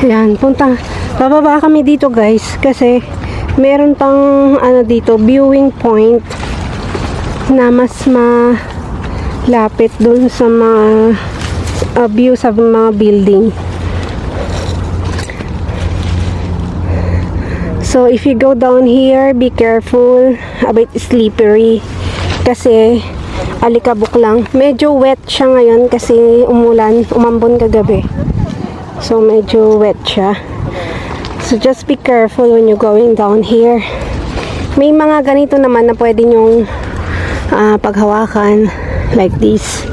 Ayan, bababa kami dito guys kasi meron pang dito, viewing point na mas malapit dun sa mga view sa mga building. So if you go down here, be careful, a bit slippery kasi alikabok lang. Medyo wet siya ngayon kasi umambon kagabi. So medyo wet siya. So just be careful when you're going down here. May mga ganito naman na pwede nyong paghawakan like this.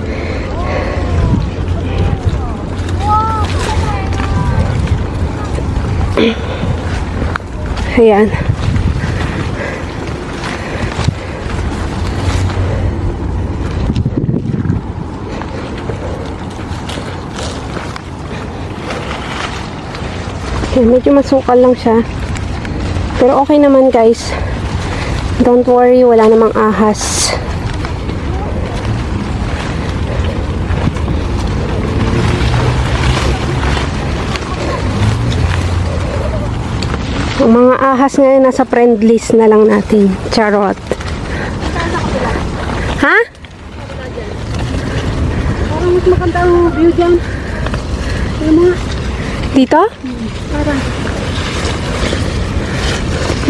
Ayan. Okay, medyo masukal lang siya. Pero okay naman guys. Don't worry, wala namang ahas. Ang mga ahas ngayon nasa friend list na lang natin. Charot. Ha? Parang mas maganda ang view dyan. Alam mo nga. Dito? Parang.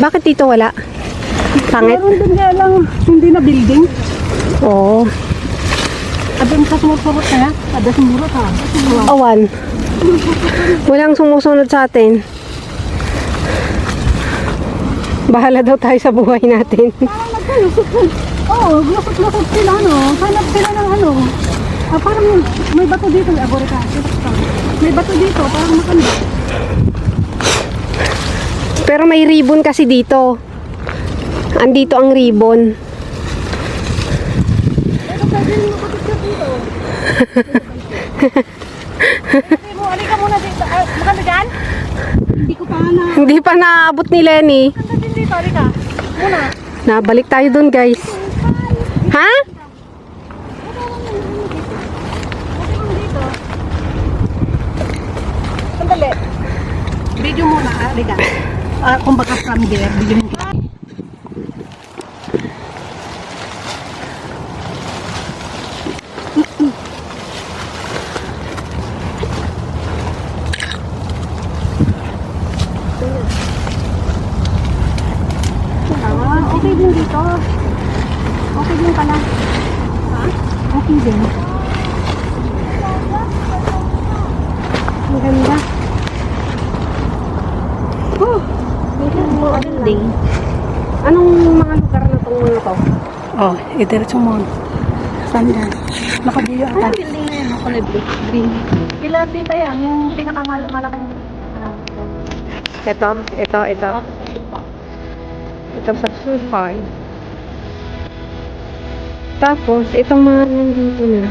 Bakit dito wala? Pangit? Meron din nga lang hindi na building. Oo. Abang sa sumurot kaya? Ada sumurot ha? Awan. Walang sumusunod sa atin. Bahala daw tayo sa buhay natin. Parang nagkalusot. Oo, lusot-lusot sila ano. Hanap sila ng ano. Parang may bato dito. Agore ka. May bato dito. Parang makanda. Pero may ribbon kasi dito. Andito ang ribbon. Pero pwede rin makapicture dito. Pwede mo, alika muna dito. Makanda dyan? Hindi ko pa na. Hindi pa naabot ni Lenny. Makanda din dito, alika. Muna. Nabalik tayo dun guys. Ha? Sandali. Video muna, alika. Kumbaga from there, video mo. Okay din dito. Okay din pala. Ha? Okay din. Ang ganda. Oh! Mga building. Anong mga lugar na itong mga to? Oh, diretso mo. Saan yan? Nakabiyo ata. Ang building na yan, kulay blue, green. Pilar dito yan, yung pinakamalaking. Ito. Ito sa Sulfay. Tapos, itong mga nandito na.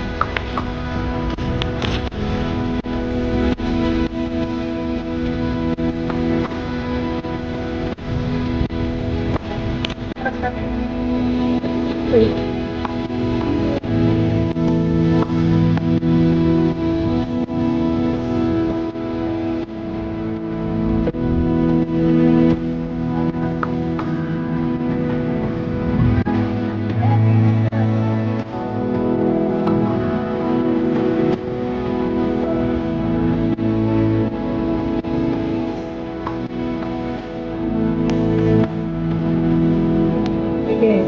Wait. Okay.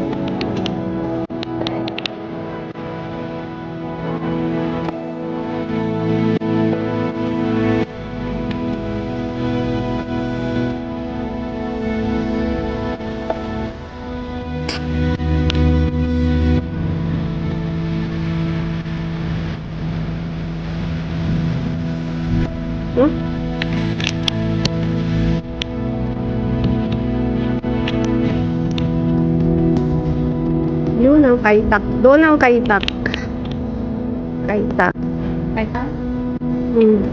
Yun ang kaitak. Doon ang kaitak. Kaitak. Kaya? Hmm.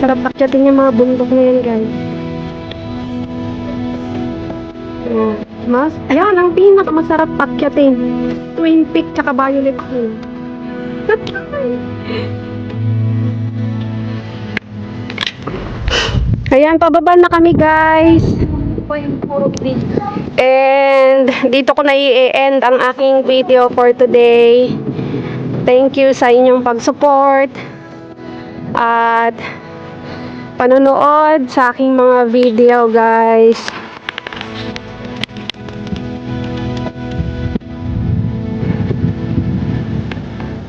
Sarap akyatin yung mga bundok na yan, guys. Yan, ang pinakamasarap akyatin. Twin Peak tsaka Violet Hill. Ayan, pababa na kami, guys. Po yung puro green. And dito ko na i-end ang aking video for today. Thank you sa inyong pag-support at panonood sa aking mga video, guys.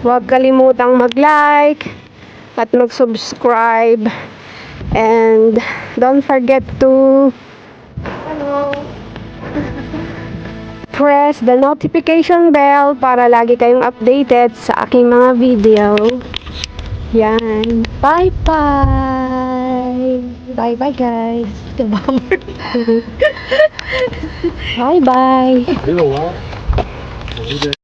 Huwag kalimutang mag-like at mag-subscribe. And don't forget to press the notification bell para lagi kayong updated sa aking mga video. Yan. Bye-bye! Bye-bye, guys! Bye-bye! Been a while. Every day.